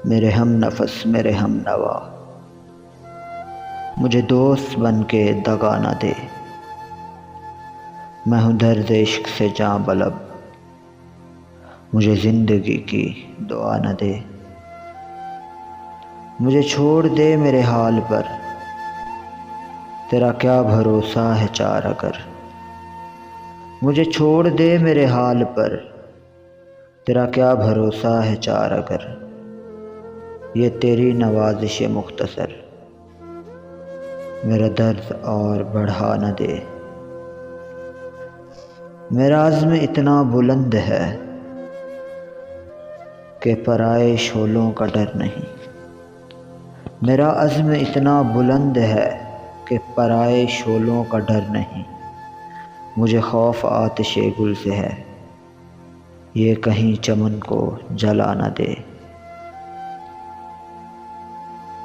میرے ہم نفس میرے ہم نوا، مجھے دوست بن کے دغا نہ دے۔ میں ہوں درد عشق سے جاں بلب، مجھے زندگی کی دعا نہ دے۔ مجھے چھوڑ دے میرے حال پر، تیرا کیا بھروسہ ہے چار اگر۔ مجھے چھوڑ دے میرے حال پر، تیرا کیا بھروسہ ہے چار اگر۔ یہ تیری نوازش مختصر، میرا درد اور بڑھا نہ دے۔ میرا عزم اتنا بلند ہے کہ پرائے شعلوں کا ڈر نہیں۔ میرا عزم اتنا بلند ہے کہ پرائے شعلوں کا ڈر نہیں۔ مجھے خوف آتش گل سے ہے، یہ کہیں چمن کو جلا نہ دے۔